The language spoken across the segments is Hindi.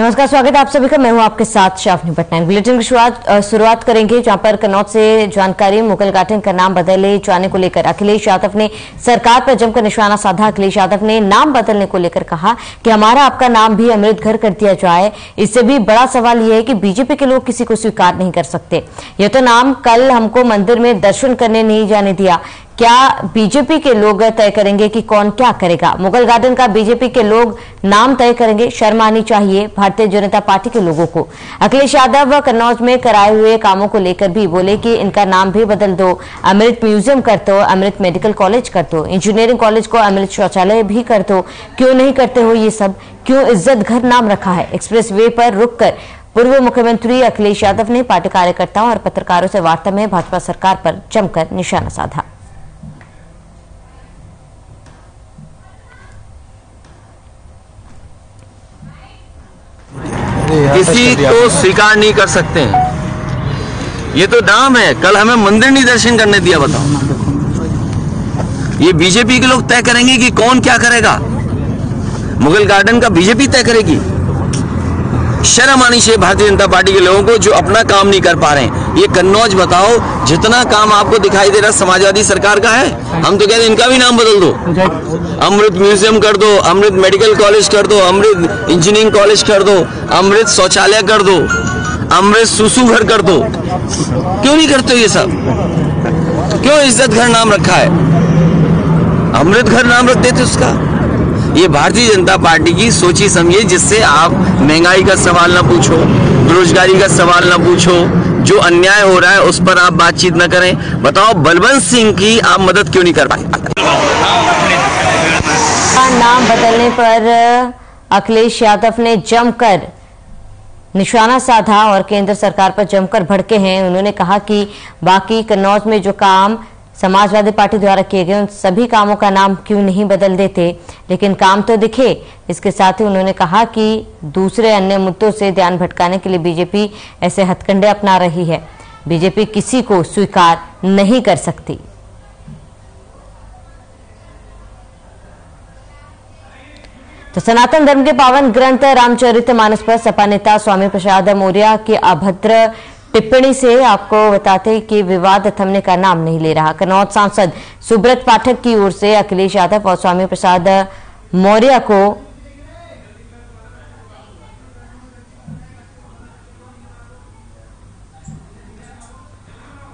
नमस्कार, स्वागत है आप सभी का। मैं हूं आपके साथ शाफनी पटनायक। बुलेटिन की शुरुआत करेंगे जहां पर कन्नौज से जानकारी मुगल गार्डन का नाम बदले जाने को लेकर अखिलेश यादव ने सरकार पर जमकर निशाना साधा। अखिलेश यादव ने नाम बदलने को लेकर कहा कि हमारा आपका नाम भी अमृत घर कर दिया जाए। इससे भी बड़ा सवाल यह है कि बीजेपी के लोग किसी को स्वीकार नहीं कर सकते। यह तो नाम कल हमको मंदिर में दर्शन करने नहीं जाने दिया। क्या बीजेपी के लोग तय करेंगे कि कौन क्या करेगा? मुगल गार्डन का बीजेपी के लोग नाम तय करेंगे। शर्म आनी चाहिए भारतीय जनता पार्टी के लोगों को। अखिलेश यादव कन्नौज में कराए हुए कामों को लेकर भी बोले कि इनका नाम भी बदल दो, अमृत म्यूजियम कर दो, अमृत मेडिकल कॉलेज कर दो, इंजीनियरिंग कॉलेज को अमृत शौचालय भी कर दो। क्यों नहीं करते हो ये सब? क्यों इज्जत घर नाम रखा है? एक्सप्रेस वे पर रुककर पूर्व मुख्यमंत्री अखिलेश यादव ने पार्टी कार्यकर्ताओं और पत्रकारों से वार्ता में भाजपा सरकार पर जमकर निशाना साधा। किसी को स्वीकार नहीं कर सकते हैं। ये तो नाम है, कल हमें मंदिर नहीं दर्शन करने दिया। बताओ, ये बीजेपी के लोग तय करेंगे कि कौन क्या करेगा। मुगल गार्डन का बीजेपी तय करेगी। शर्म आनी चाहिए भारतीय जनता पार्टी के लोगों को जो अपना काम नहीं कर पा रहे हैं। ये कन्नौज बताओ, जितना काम आपको दिखाई दे रहा समाजवादी सरकार का है, हम तो कहते हैं इनका भी नाम बदल दो। अमृत म्यूजियम कर दो, अमृत मेडिकल कॉलेज कर दो, अमृत इंजीनियरिंग कॉलेज कर दो, अमृत शौचालय कर दो, अमृत सुसु घर कर दो। क्यों नहीं करते ये सब? क्यों इज्जत घर नाम रखा है? अमृत घर नाम रख देते उसका। ये भारतीय जनता पार्टी की सोची समझिए, जिससे आप महंगाई का सवाल ना पूछो, बेरोजगारी का सवाल ना पूछो, जो अन्याय हो रहा है उस पर आप बातचीत न करें। बताओ, बलवंत सिंह की आप मदद क्यों नहीं कर पाए? नाम बदलने पर अखिलेश यादव ने जमकर निशाना साधा और केंद्र सरकार पर जमकर भड़के हैं। उन्होंने कहा कि बाकी कन्नौज में जो काम समाजवादी पार्टी द्वारा किए गए उन सभी कामों का नाम क्यों नहीं बदल देते, लेकिन काम तो दिखे। इसके साथ ही उन्होंने कहा कि दूसरे अन्य मुद्दों से ध्यान भटकाने के लिए बीजेपी ऐसे हथकंडे अपना रही है। बीजेपी किसी को स्वीकार नहीं कर सकती। तो सनातन धर्म के पावन ग्रंथ रामचरितमानस पर सपा नेता स्वामी प्रसाद मौर्य की अभद्र टिप्पणी से आपको बताते कि विवाद थमने का नाम नहीं ले रहा। कन्नौज सांसद सुब्रत पाठक की ओर से अखिलेश यादव और स्वामी प्रसाद मौर्य को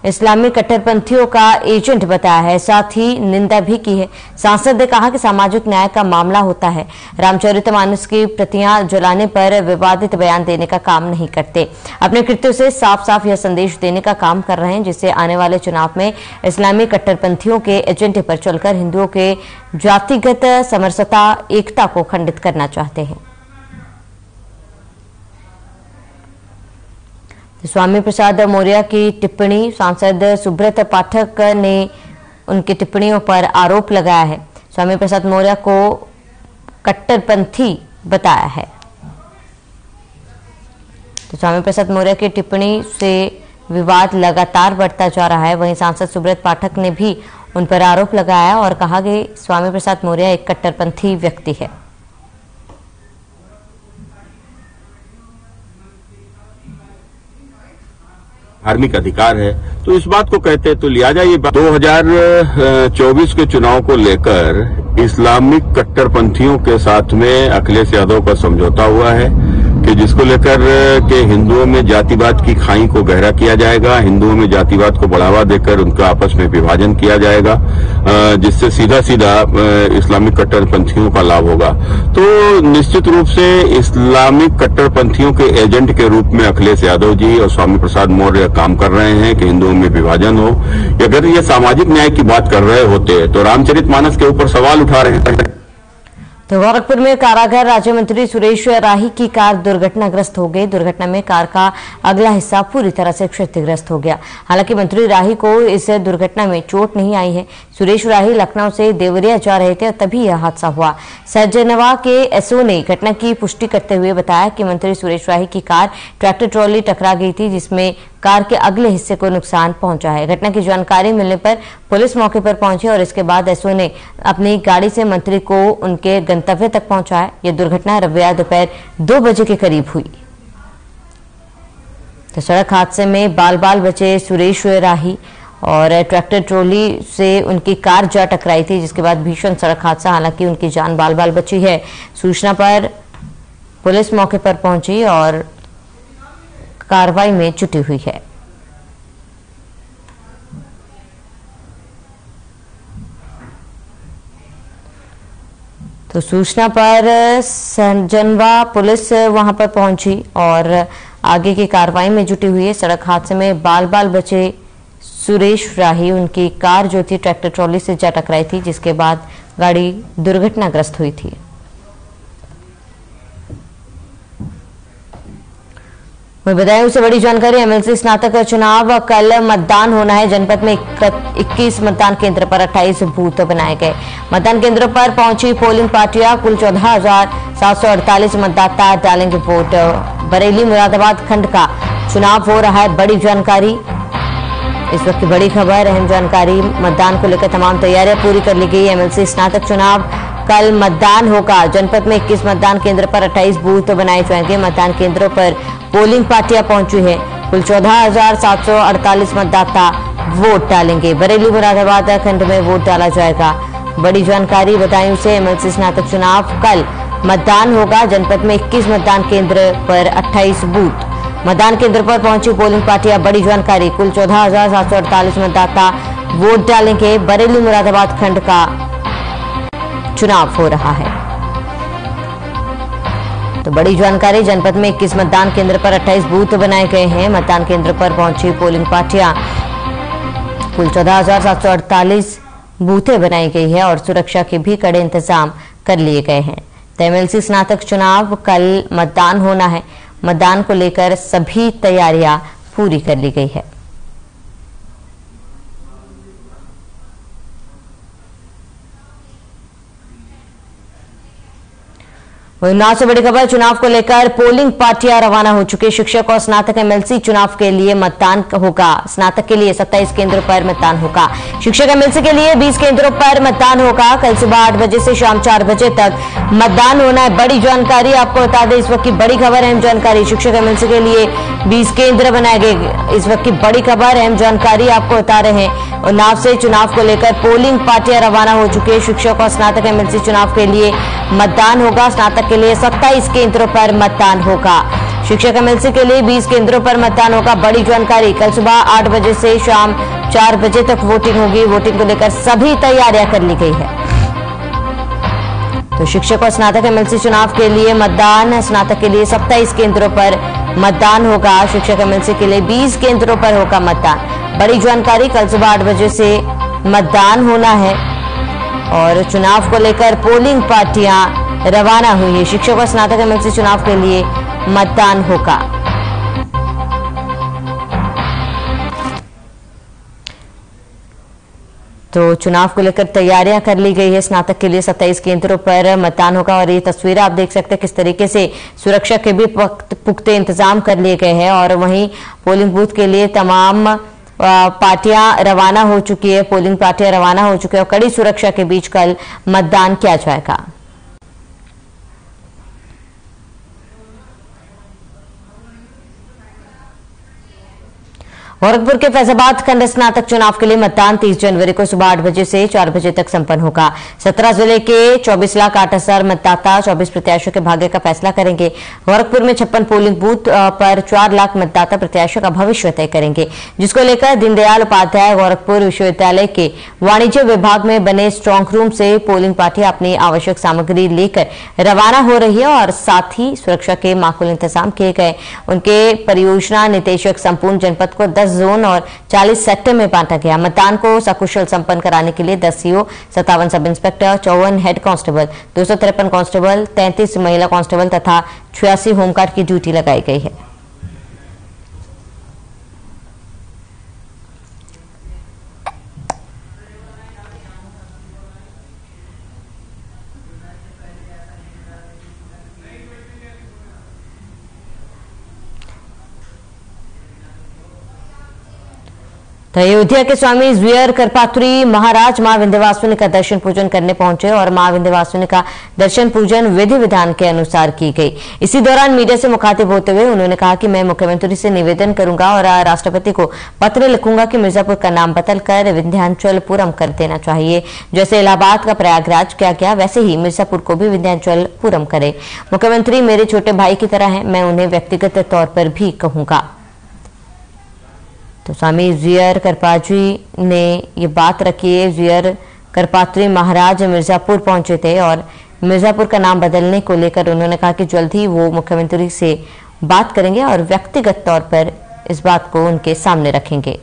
इस्लामी कट्टरपंथियों का एजेंट बताया है, साथ ही निंदा भी की है। सांसद ने कहा कि सामाजिक न्याय का मामला होता है, रामचरितमानस की प्रतियां जलाने पर विवादित बयान देने का काम नहीं करते। अपने कृत्यों से साफ साफ यह संदेश देने का काम कर रहे हैं, जिससे आने वाले चुनाव में इस्लामी कट्टरपंथियों के एजेंडे पर चलकर हिंदुओं के जातिगत समरसता एकता को खंडित करना चाहते हैं। स्वामी प्रसाद मौर्य की टिप्पणी, सांसद सुब्रत पाठक ने उनकी टिप्पणियों पर आरोप लगाया है। स्वामी प्रसाद मौर्य को कट्टरपंथी बताया है। तो स्वामी प्रसाद मौर्य की टिप्पणी से विवाद लगातार बढ़ता जा रहा है। वहीं सांसद सुब्रत पाठक ने भी उन पर आरोप लगाया और कहा कि स्वामी प्रसाद मौर्य एक कट्टरपंथी व्यक्ति है। धार्मिक अधिकार है, तो इस बात को कहते हैं। तो लिहाजा ये 2024 के चुनाव को लेकर इस्लामिक कट्टरपंथियों के साथ में अखिलेश यादव का समझौता हुआ है कि जिसको लेकर के हिंदुओं में जातिवाद की खाई को गहरा किया जाएगा, हिंदुओं में जातिवाद को बढ़ावा देकर उनका आपस में विभाजन किया जाएगा, जिससे सीधा सीधा इस्लामिक कट्टरपंथियों का लाभ होगा। तो निश्चित रूप से इस्लामिक कट्टरपंथियों के एजेंट के रूप में अखिलेश यादव जी और स्वामी प्रसाद मौर्य काम कर रहे हैं कि हिंदुओं में विभाजन हो। अगर ये सामाजिक न्याय की बात कर रहे होते तो रामचरितमानस के ऊपर सवाल उठा रहे हैं। तो गोरखपुर में कारागार राज्य मंत्री सुरेश राही की कार दुर्घटनाग्रस्त हो गई। दुर्घटना में कार का अगला हिस्सा पूरी तरह से क्षतिग्रस्त हो गया। हालांकि मंत्री राही को इस दुर्घटना में चोट नहीं आई है। सुरेश राही लखनऊ से देवरिया जा रहे थे और तभी यह हादसा हुआ। सज्जनवा के एसओ ने घटना की पुष्टि करते हुए बताया कि मंत्री सुरेश राही की कार ट्रैक्टर ट्रॉली टकरा गई थी, जिसमें कार के अगले हिस्से को नुकसान पहुंचा है। घटना की जानकारी मिलने पर पुलिस मौके पर पहुंची और इसके बाद एसओ ने अपनी गाड़ी से मंत्री को उनके गंतव्य तक पहुंचाया। यह दुर्घटना रविवार दोपहर 2 बजे के करीब हुई। तो सड़क हादसे में बाल बाल बचे सुरेश राही और ट्रैक्टर ट्रॉली से उनकी कार जा टकराई थी, जिसके बाद भीषण सड़क हादसा, हालांकि उनकी जान बाल बाल बची है। सूचना पर पुलिस मौके पर पहुंची और कार्रवाई में जुटी हुई है। तो सूचना पर संजनवा पुलिस वहां पर पहुंची और आगे की कार्रवाई में जुटी हुई है। सड़क हादसे में बाल बाल बचे सुरेश राही, उनकी कार जो थी ट्रैक्टर ट्रॉली से जा टकराई थी, जिसके बाद गाड़ी दुर्घटनाग्रस्त हुई थी। बताएं उससे बड़ी जानकारी, एमएलसी स्नातक चुनाव कल मतदान होना है। जनपद में 21 मतदान केंद्र पर 28 बूथ बनाए गए। मतदान केंद्रों पर पहुंची पोलिंग पार्टियां, कुल 14,748 मतदाता डालेंगे वोट। बरेली मुरादाबाद खंड का चुनाव हो रहा है। बड़ी जानकारी इस वक्त की बड़ी खबर, अहम जानकारी, मतदान को लेकर तमाम तैयारियां पूरी कर ली गई। एमएलसी स्नातक चुनाव कल मतदान होगा। जनपद में 21 मतदान केंद्र पर 28 बूथ बनाए जाएंगे। मतदान केंद्रों पर पोलिंग पार्टियां पहुंची है। कुल 14,748 मतदाता वोट डालेंगे। बरेली मुरादाबाद खंड में वोट डाला जाएगा। बड़ी जानकारी बताई उसे, एमएलसी स्नातक चुनाव कल मतदान होगा। जनपद में 21 मतदान केंद्र पर 28 बूथ। मतदान केंद्र पर पहुंची पोलिंग पार्टियां, बड़ी जानकारी, कुल 14,748 मतदाता वोट डालेंगे। बरेली मुरादाबाद खंड का चुनाव हो रहा है। तो बड़ी जानकारी, जनपद में 21 मतदान केंद्र पर 28 बूथ बनाए गए हैं। मतदान केंद्र पर पहुंची पोलिंग पार्टियां, कुल 14,748 बूथें बनाई गई है और सुरक्षा के भी कड़े इंतजाम कर लिए गए हैं। तो एमएलसी स्नातक चुनाव कल मतदान होना है। मतदान को लेकर सभी तैयारियां पूरी कर ली गई है। उन्नाव से बड़ी खबर, चुनाव को लेकर पोलिंग पार्टियां रवाना हो चुकी। शिक्षक और स्नातक एमएलसी चुनाव के लिए मतदान होगा। स्नातक के लिए 27 केंद्रों पर मतदान होगा। शिक्षक एमएलसी के लिए 20 केंद्रों पर मतदान होगा। कल सुबह 8 बजे से शाम 4 बजे तक मतदान होना है। बड़ी जानकारी आपको बता दें, इस वक्त की बड़ी खबर, अहम जानकारी, शिक्षक एमएलसी के लिए 20 केंद्र बनाए गए। इस वक्त की बड़ी खबर, अहम जानकारी आपको बता रहे हैं। उन्नाव से चुनाव को लेकर पोलिंग पार्टियां रवाना हो चुकी है। शिक्षक और स्नातक एमएलसी चुनाव के लिए मतदान होगा। स्नातक के लिए 27 केंद्रों पर मतदान होगा। शिक्षक एमएलसी के लिए 20 केंद्रों पर मतदान होगा। बड़ी जानकारी, कल सुबह 8 बजे से शाम 4 बजे तक वोटिंग होगी। वोटिंग को लेकर सभी तैयारियां कर ली गई है। तो शिक्षक और स्नातक एमएलसी चुनाव के लिए मतदान, स्नातक के लिए 27 केंद्रों पर मतदान होगा। शिक्षक एमएलसी के लिए 20 केंद्रों पर होगा मतदान। बड़ी जानकारी, कल सुबह 8 बजे से मतदान होना है और चुनाव को लेकर पोलिंग पार्टियां रवाना हुई है। शिक्षक और स्नातक एमएलसी चुनाव के लिए मतदान होगा। तो चुनाव को लेकर तैयारियां कर ली गई है। स्नातक के लिए 27 केंद्रों पर मतदान होगा और ये तस्वीरें आप देख सकते हैं किस तरीके से सुरक्षा के भी पुख्ते इंतजाम कर लिए गए हैं। और वहीं पोलिंग बूथ के लिए तमाम पार्टियां रवाना हो चुकी है। पोलिंग पार्टियां रवाना हो चुकी है और कड़ी सुरक्षा के बीच कल मतदान किया जाएगा। गोरखपुर के फैजाबाद खंड स्नातक चुनाव के लिए मतदान 30 जनवरी को सुबह 8 बजे से 4 बजे तक संपन्न होगा। 17 जिले के 24,08,000 मतदाता 24 प्रत्याशियों के भाग्य का फैसला करेंगे। गोरखपुर में 56 पोलिंग बूथ पर 4 लाख मतदाता प्रत्याशियों का भविष्य तय करेंगे, जिसको लेकर दीनदयाल उपाध्याय गोरखपुर विश्वविद्यालय के वाणिज्य विभाग में बने स्ट्रांग रूम से पोलिंग पार्टियां अपनी आवश्यक सामग्री लेकर रवाना हो रही है और साथ ही सुरक्षा के माकूल इंतजाम किए गए। उनके परियोजना निदेशक संपूर्ण जनपद को 10 जोन और 40 सेक्टर में बांटा गया। मतदान को सकुशल संपन्न कराने के लिए 10 CO, 57 sub inspector, 54 head constable, 253 constable, 33 महिला कांस्टेबल तथा 86 होमगार्ड की ड्यूटी लगाई गई है। तो अयोध्या के स्वामी ज्वियर करपात्री महाराज मां विंध्यवासिनी का दर्शन पूजन करने पहुंचे और मां विंध्यवासिनी का दर्शन पूजन विधि विधान के अनुसार की गई। इसी दौरान मीडिया से मुखातिब होते हुए उन्होंने कहा कि मैं मुख्यमंत्री से निवेदन करूंगा और राष्ट्रपति को पत्र लिखूंगा कि मिर्जापुर का नाम बदलकर विंध्याचलपुरम कर देना चाहिए। जैसे इलाहाबाद का प्रयागराज किया गया वैसे ही मिर्जापुर को भी विंध्याचलपुरम करे। मुख्यमंत्री मेरे छोटे भाई की तरह है, मैं उन्हें व्यक्तिगत तौर पर भी कहूंगा। तो स्वामी ज्वियर करपात्री ने ये बात रखी है। ज्वियर करपात्री महाराज मिर्जापुर पहुंचे थे और मिर्जापुर का नाम बदलने को लेकर उन्होंने कहा कि जल्द ही वो मुख्यमंत्री से बात करेंगे और व्यक्तिगत तौर पर इस बात को उनके सामने रखेंगे।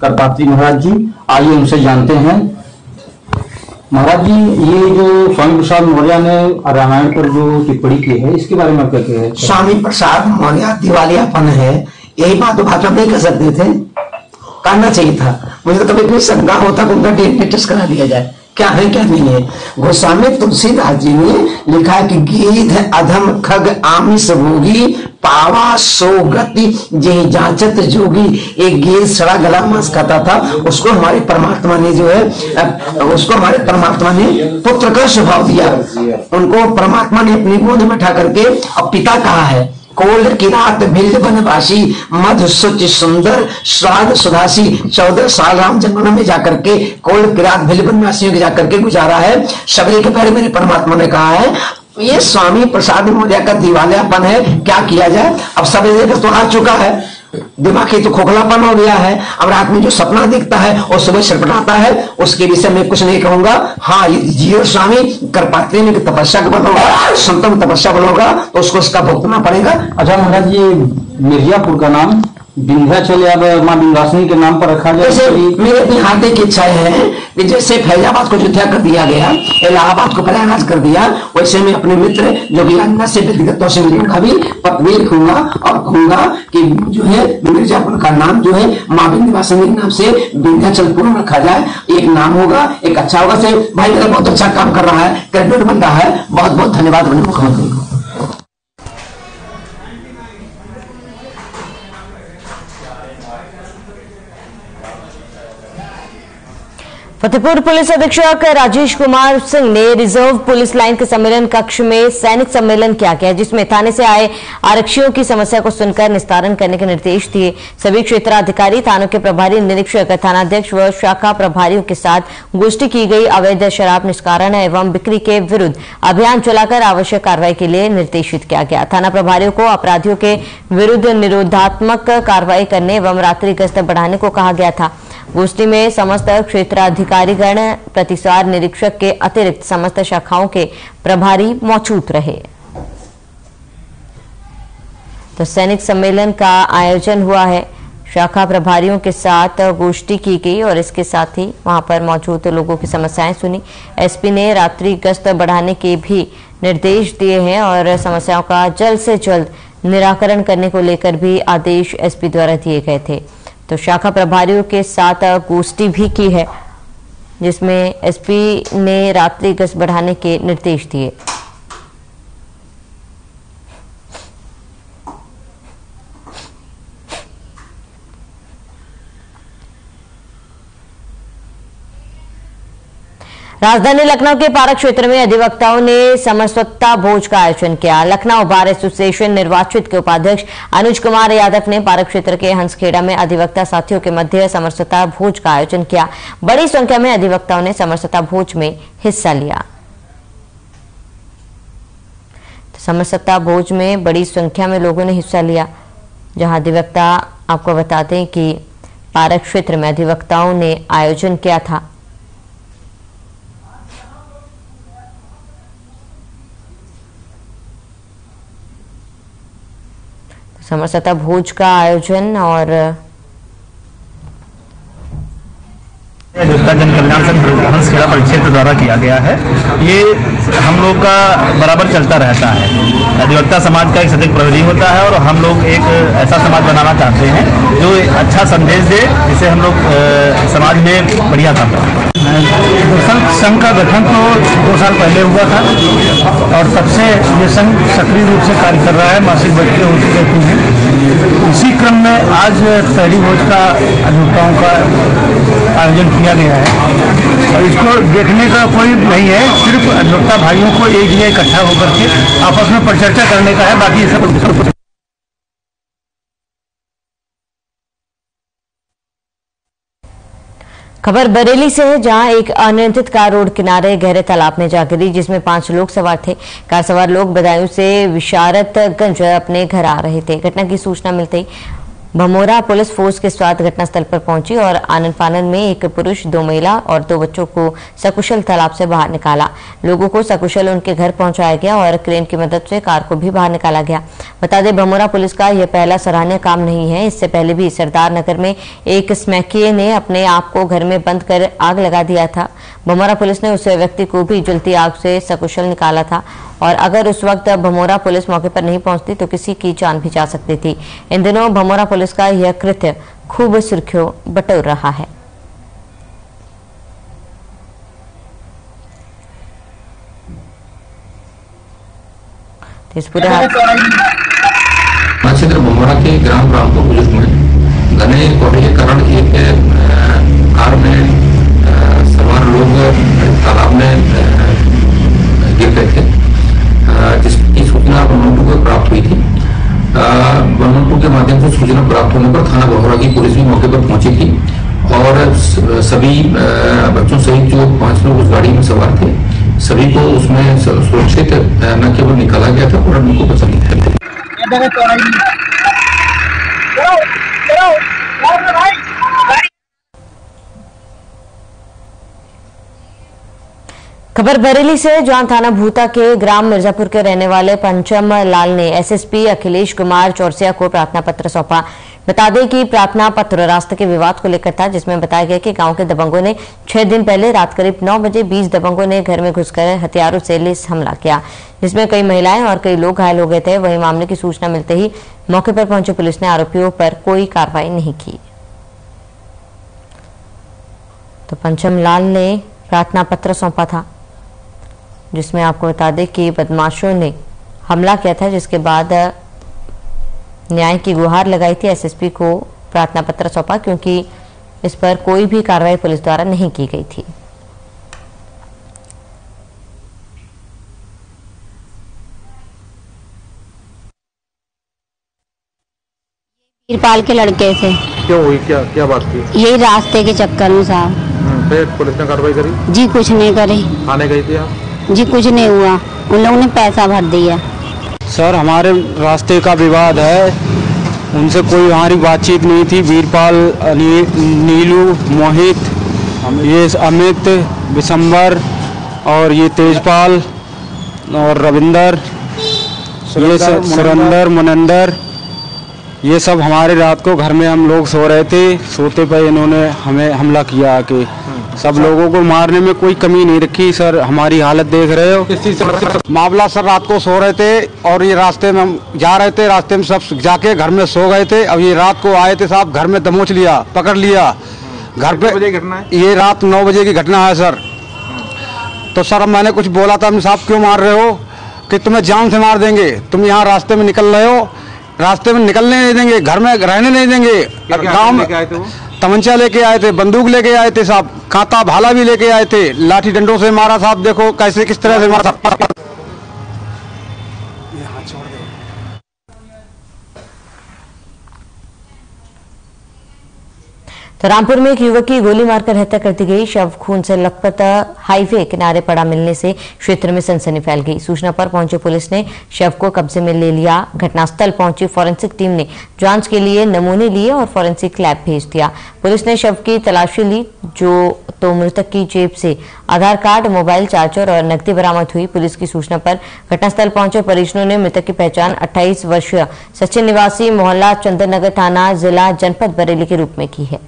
करपात्री महाराज जी, आइए उनसे जानते हैं। महाराज जी, ये जो स्वामी प्रसाद मौर्य ने रामायण पर जो टिप्पणी की है, इसके बारे में आप क्या कह रहे हैं? स्वामी प्रसाद मौर्य दिवालियापन है, यही बात तो भाजपा नहीं कर सकते थे, करना चाहिए था। मुझे तो कभी कोई शंका होता तो उनका डीएनए टेस्ट करा दिया जाए, क्या है क्या नहीं है। गोस्वामी तुलसीदास जी ने लिखा है कि गीध अधम खग आमिष भोगी पावा सो गति जही जांचत जोगी। एक गीध सड़ा गला मांस खाता था, उसको हमारे परमात्मा ने जो है उसको हमारे परमात्मा ने पुत्र का स्वभाव दिया। उनको परमात्मा ने अपनी गोद में उठा करके अब पिता कहा है। कोल किरात भिल्ल बनवासी मधु सुच सुंदर स्वाद सुधासी। 14 साल राम जन्म में जाकर के कोल किरात भिल्ल बनवासियों के जाकर के गुजारा है। सबरी के पहले मेरे परमात्मा ने कहा है ये स्वामी प्रसाद मौर्य का दिवालियापन है, क्या किया जाए। अब सबरी का तो आ चुका है, दिमागी तो खोखलापन हो गया है। अब रात में जो सपना दिखता है और सुबह छटपटाता है, उसके विषय में कुछ नहीं कहूंगा। हाँ, ये जीव स्वामी करपात्री में तपस्या का बल होगा, संतों में तपस्या बल होगा तो उसको उसका भुगतना पड़ेगा। अच्छा महाराज, ये मिर्जापुर का नाम विंध्याचल या मां विंध्यवासिनी के नाम पर रखा जाए। जैसे मेरे अपनी हाथे की इच्छा है कि जैसे फैजाबाद को अयोध्या कर दिया गया, इलाहाबाद को प्रयागराज कर दिया, वैसे मैं अपने मित्र जो भी अन्ना से व्यक्तिगत तौर से मिलूंगा भी पत्र लिखूंगा और कहूंगा कि जो है मिर्जापुर का नाम जो है मां विंध्यवासिनी के नाम से विंध्याचलपुरम रखा जाए। एक नाम होगा, एक अच्छा होगा। से भाई मेरा बहुत अच्छा काम कर रहा है, क्रेडिट बन रहा है। बहुत बहुत धन्यवाद मुख्यमंत्री को। फतेहपुर पुलिस अधीक्षक राजेश कुमार सिंह ने रिजर्व पुलिस लाइन के सम्मेलन कक्ष में सैनिक सम्मेलन किया गया, जिसमें थाने से आए आरक्षियों की समस्या को सुनकर निस्तारण करने के निर्देश दिए। सभी क्षेत्राधिकारी, थानों के प्रभारी निरीक्षक, थानाध्यक्ष व शाखा प्रभारियों के साथ गोष्ठी की गई। अवैध शराब निष्कारण एवं बिक्री के विरुद्ध अभियान चलाकर आवश्यक कार्रवाई के लिए निर्देशित किया गया। थाना प्रभारियों को अपराधियों के विरुद्ध निरोधात्मक कार्रवाई करने एवं रात्रि गश्त बढ़ाने को कहा गया था। गोष्ठी में समस्त क्षेत्राधिकारीगण, प्रतिसार निरीक्षक के अतिरिक्त समस्त शाखाओं के प्रभारी मौजूद रहे। तो सैनिक सम्मेलन का आयोजन हुआ है, शाखा प्रभारियों के साथ गोष्ठी की गई और इसके साथ ही वहां पर मौजूद लोगों की समस्याएं सुनी। एसपी ने रात्रि गश्त बढ़ाने के भी निर्देश दिए हैं और समस्याओं का जल्द से जल्द निराकरण करने को लेकर भी आदेश एसपी द्वारा दिए गए थे। तो शाखा प्रभारियों के साथ गोष्ठी भी की है, जिसमें एसपी ने रात्रि गश्त बढ़ाने के निर्देश दिए। राजधानी लखनऊ के पारक क्षेत्र में अधिवक्ताओं ने समरसत्ता भोज का आयोजन किया। लखनऊ बार एसोसिएशन निर्वाचित के उपाध्यक्ष अनुज कुमार यादव ने पारक क्षेत्र के हंसखेड़ा में अधिवक्ता साथियों के मध्य समरसत्ता भोज का आयोजन किया। बड़ी संख्या में अधिवक्ताओं ने समरसत्ता भोज में हिस्सा लिया। समरसत्ता भोज में बड़ी संख्या में लोगों ने हिस्सा लिया, जहां अधिवक्ता, आपको बता दें कि पारक क्षेत्र में अधिवक्ताओं ने आयोजन किया था। समरसत्ता भोज का आयोजन और जन कल्याण संघ खेड़ा परिक्षेत्र द्वारा किया गया है। ये हम लोग का बराबर चलता रहता है। अधिवक्ता समाज का एक सजग प्रहरी होता है और हम लोग एक ऐसा समाज बनाना चाहते हैं जो अच्छा संदेश दे, जिससे हम लोग समाज में बढ़िया काम करें। दरअसल संघ का गठन तो 2 साल पहले हुआ था और तब से ये संघ सक्रिय रूप से कार्य कर रहा है। मासिक बैठकें हो चुकी हैं। इसी क्रम में आज पहली भोज का अधिवक्ताओं का आयोजन किया गया है और इसको देखने का कोई नहीं है, सिर्फ अधिवक्ता भाइयों को एक जगह इकट्ठा होकर के आपस में परिचर्चा करने का है। बाकी ये सब खबर बरेली से है, जहां एक अनियंत्रित कार रोड किनारे गहरे तालाब में जा गिरी, जिसमें 5 लोग सवार थे। कार सवार लोग बदायूं से विशारतगंज अपने घर आ रहे थे। घटना की सूचना मिलते ही भमोरा पुलिस फोर्स के साथ घटनास्थल पर पहुंची और आनन फानन में एक पुरुष, 2 महिला और 2 बच्चों को सकुशल तालाब से बाहर निकाला। लोगों को सकुशल उनके घर पहुंचाया गया और क्रेन की मदद से कार को भी बाहर निकाला गया। बता दें, भमोरा पुलिस का यह पहला सराहनीय काम नहीं है। इससे पहले भी सरदार नगर में एक स्मैकिये ने अपने आप को घर में बंद कर आग लगा दिया था। भमोरा पुलिस ने उस व्यक्ति को भी जलती आग से सकुशल निकाला था और अगर उस वक्त भमोरा पुलिस मौके पर नहीं पहुंचती तो किसी की जान भी जा सकती थी। इन दिनों भमोरा पुलिस का यह कृत्य खूब सुर्खियों बटोर रहा है। इस पूरे क्षेत्र भमोरा के ग्राम रामपुर बुजुर्ग में घने कोहरे के कारण एक कार में सवार लोग तालाब में गिर गए थे, जिसकी सूचना वनमंडल को प्राप्त हुई थी। वनमंडल के माध्यम से सूचना प्राप्त होने पर थाना भमोरा की पुलिस भी मौके पर पहुंची थी और सभी बच्चों सहित जो 5 लोग उस गाड़ी में सवार थे, सभी को उसमें सुरक्षित न केवल निकाला गया था और उनको बचा लिया गया। खबर बरेली से, जहां थाना भूता के ग्राम मिर्जापुर के रहने वाले पंचम लाल ने एसएसपी अखिलेश कुमार चौरसिया को प्रार्थना पत्र सौंपा। बता दें कि प्रार्थना पत्र रास्ते के विवाद को लेकर था, जिसमें बताया गया कि गांव के दबंगों ने 6 दिन पहले रात करीब 9 बजे 20 दबंगों ने घर में घुसकर हथियारों से लैस हमला किया, जिसमें कई महिलाएं और कई लोग घायल हो गए थे। वहीं मामले की सूचना मिलते ही मौके पर पहुंची पुलिस ने आरोपियों पर कोई कार्रवाई नहीं की। तो पंचम लाल ने प्रार्थना पत्र सौंपा था, जिसमें आपको बता दें कि बदमाशों ने हमला किया था, जिसके बाद न्याय की गुहार लगाई थी। एसएसपी को प्रार्थना पत्र सौंपा क्योंकि इस पर कोई भी कार्रवाई पुलिस द्वारा नहीं की गई थी। वीरपाल के लड़के थे। क्यों हुई, क्या बात थी? यही रास्ते के चक्कर में साहब। फिर पुलिस ने कार्रवाई करी? जी कुछ नहीं करी। थाने गई थी आप? जी कुछ नहीं हुआ, उन लोगों ने पैसा भर दिया। सर हमारे रास्ते का विवाद है, उनसे कोई हमारी बातचीत नहीं थी। वीरपाल, नीलू, मोहित, ये अमित, विशंबर और ये तेजपाल और रविंदर, ये सुरेंदर, मुनंदर, ये सब हमारे रात को घर में हम लोग सो रहे थे, सोते पे इन्होंने हमें हमला किया आके। सब लोगों को मारने में कोई कमी नहीं रखी। सर हमारी हालत देख रहे हो। मामला सर रात को सो रहे थे और ये रास्ते में हम जा रहे थे, रास्ते में सब जाके घर में सो गए थे। अब ये रात को आए थे साहब, घर में दबोच लिया, पकड़ लिया घर पे। घटना है ये रात 9 बजे की घटना है सर। तो सर अब मैंने कुछ बोला था, साहब क्यों मार रहे हो, कि तुम्हें जान से मार देंगे, तुम यहाँ रास्ते में निकल रहे हो, रास्ते में निकलने नहीं देंगे, घर में रहने नहीं देंगे। गाँव में तमंचा लेके आए थे, बंदूक लेके आए थे साहब, कांटा भाला भी लेके आए थे, लाठी डंडों से मारा साहब। देखो कैसे किस तरह से मारा। तो रामपुर में एक युवक की गोली मारकर हत्या कर दी गई। शव खून से लथपथ हाईवे किनारे पड़ा मिलने से क्षेत्र में सनसनी फैल गई। सूचना पर पहुंची पुलिस ने शव को कब्जे में ले लिया। घटनास्थल पहुंची फॉरेंसिक टीम ने जांच के लिए नमूने लिए और फॉरेंसिक लैब भेज दिया। पुलिस ने शव की तलाशी ली, तो मृतक की जेब से आधार कार्ड, मोबाइल, चार्जर और नकदी बरामद हुई। पुलिस की सूचना पर घटनास्थल पहुंचे परिजनों ने मृतक की पहचान 28 वर्षीय सचिन निवासी मोहल्ला चंदन नगर थाना जिला जनपद बरेली के रूप में की है।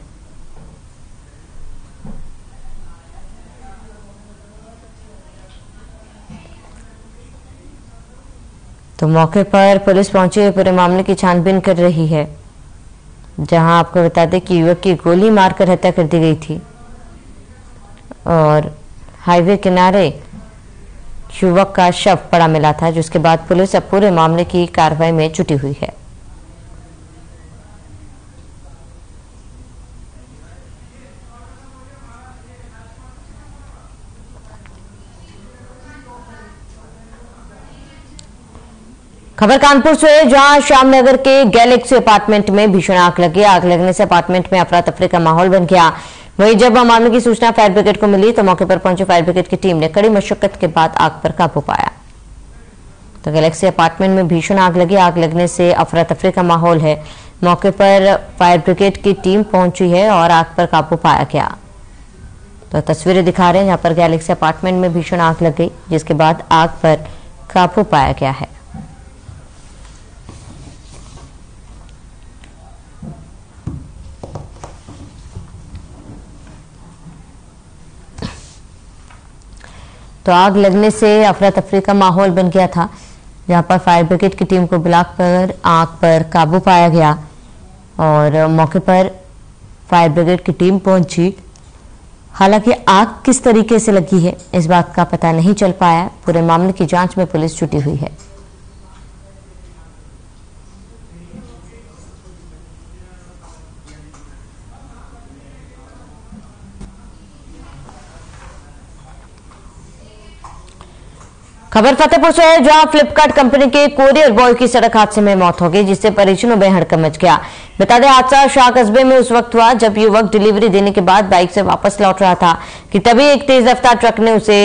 तो मौके पर पुलिस पहुंची पूरे मामले की छानबीन कर रही है, जहां आपको बता दें कि युवक की गोली मारकर हत्या कर दी गई थी और हाईवे किनारे युवक का शव पड़ा मिला था, जिसके बाद पुलिस अब पूरे मामले की कार्रवाई में जुटी हुई है। खबर कानपुर से है, जहां श्यामनगर के गैलेक्सी अपार्टमेंट में भीषण आग लगी। आग लगने से अपार्टमेंट में अफरा तफरी का माहौल बन गया। वहीं जब मामले की सूचना फायर ब्रिगेड को मिली तो मौके पर पहुंचे फायर ब्रिगेड की टीम ने कड़ी मशक्कत के बाद आग पर काबू पाया। तो गैलेक्सी अपार्टमेंट में भीषण आग लगी। आग लगने से अफरा तफरी का माहौल है। मौके पर फायर ब्रिगेड की टीम पहुंची है और आग पर काबू पाया गया। तो तस्वीरें दिखा रहे हैं जहां पर गैलेक्सी अपार्टमेंट में भीषण आग लग गई, जिसके बाद आग पर काबू पाया गया है। तो आग लगने से अफरा तफरी का माहौल बन गया था, जहां पर फायर ब्रिगेड की टीम को बुलाकर आग पर काबू पाया गया और मौके पर फायर ब्रिगेड की टीम पहुंची। हालांकि आग किस तरीके से लगी है इस बात का पता नहीं चल पाया। पूरे मामले की जांच में पुलिस जुटी हुई है। खबर फतेहपुर से है, जहां फ्लिपकार्ट कंपनी के कोरियर बॉय की सड़क हादसे में मौत हो गई, जिससे परिजनों में हड़कंप मच गया। बता दें हादसा शाह कस्बे में उस वक्त हुआ जब युवक डिलीवरी देने के बाद बाइक से वापस लौट रहा था कि तभी एक तेज रफ्तार ट्रक ने उसे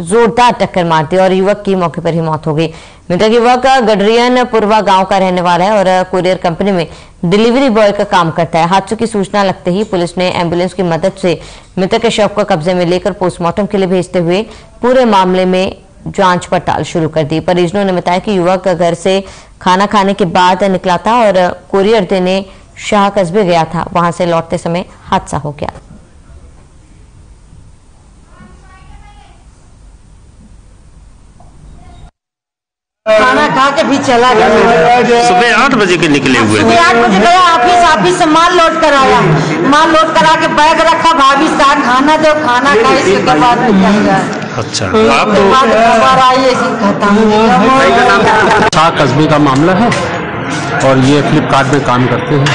जोरदार टक्कर मार दी और युवक की मौके पर ही मौत हो गई। मृतक युवक गडरियन पुरवा गांव का रहने वाला है और कोरियर कंपनी में डिलीवरी बॉय का काम करता है। हादसे की सूचना लगते ही पुलिस ने एम्बुलेंस की मदद से मृतक के शव को कब्जे में लेकर पोस्टमार्टम के लिए भेजते हुए पूरे मामले में जांच पड़ताल शुरू कर दी। परिजनों ने बताया कि युवक घर से खाना खाने के बाद निकला था और कोरियर देने शाह कस्बे गया था। वहां से लौटते समय हादसा हो गया। खाना खा के भी चला गया। सुबह 8 बजे के निकले हुए थे। 8 बजे गया ऑफिस से माल लोड कराया। माल लोड करा के बैग रखा, भाभी साथ खाना दो, खाना खाए इसके बाद निकल गया। अच्छा, आप शाह कस्बे का मामला है और ये फ्लिपकार्ट में काम करते हैं,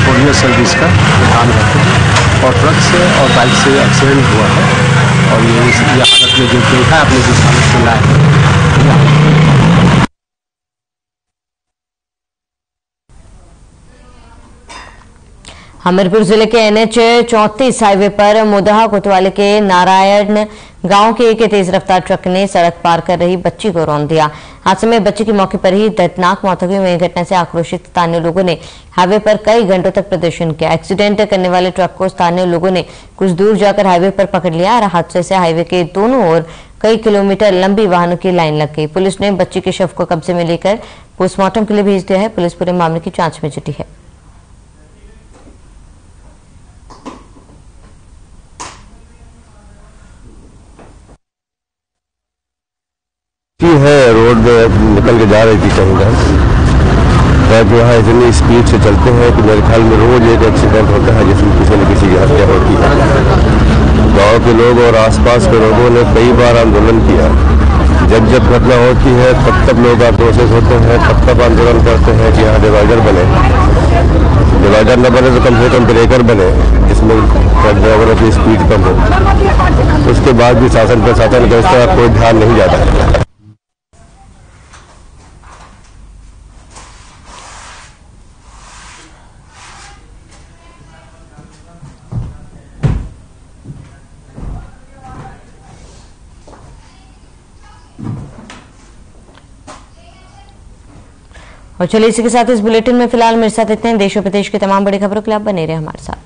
कोरियर सर्विस का काम करते हैं और ट्रक से और बाइक से एक्सीडेंट हुआ है और ये हालत में जो देखा है अपने जिस हालत में लाया है। हमीरपुर जिले के NH 34 हाईवे पर मोदहा कोतवाली के नारायण गांव के एक तेज रफ्तार ट्रक ने सड़क पार कर रही बच्ची को रौंद दिया। हादसे में बच्ची की मौके पर ही दर्दनाक मौत हो गई। वहीं घटना से आक्रोशित स्थानीय लोगों ने हाईवे पर कई घंटों तक प्रदर्शन किया। एक्सीडेंट करने वाले ट्रक को स्थानीय लोगों ने कुछ दूर जाकर हाईवे पर पकड़ लिया और हादसे से हाईवे के दोनों ओर कई किलोमीटर लंबी वाहनों की लाइन लग गई। पुलिस ने बच्ची के शव को कब्जे में लेकर पोस्टमार्टम के लिए भेज दिया है। पुलिस पूरे मामले की जांच में जुटी है। है रोड निकल के जा रही थी कहीं ट्रक यहाँ इतनी स्पीड से चलते हैं कि मेरे ख्याल में रोज एक एक्सीडेंट होता है जिसमें किसी न किसी की हत्या होती है। गांव के लोग और आसपास के लोगों ने कई बार आंदोलन किया। जब घटना होती है तब लोग आक्रोशित होते हैं, तब आंदोलन करते हैं कि यहाँ डिवाइडर बने। डिवाइडर न बने तो कम से कम ब्रेकर बने जिसमें ट्रक ड्राइवरों की स्पीड कम हो। उसके बाद भी शासन प्रशासन का इस तरह कोई ध्यान नहीं जाता है। और चलिए इसी के साथ इस बुलेटिन में फिलहाल मेरे साथ इतने। देश और प्रदेश की तमाम बड़ी खबरों के लिए आप बने रहे हमारे साथ।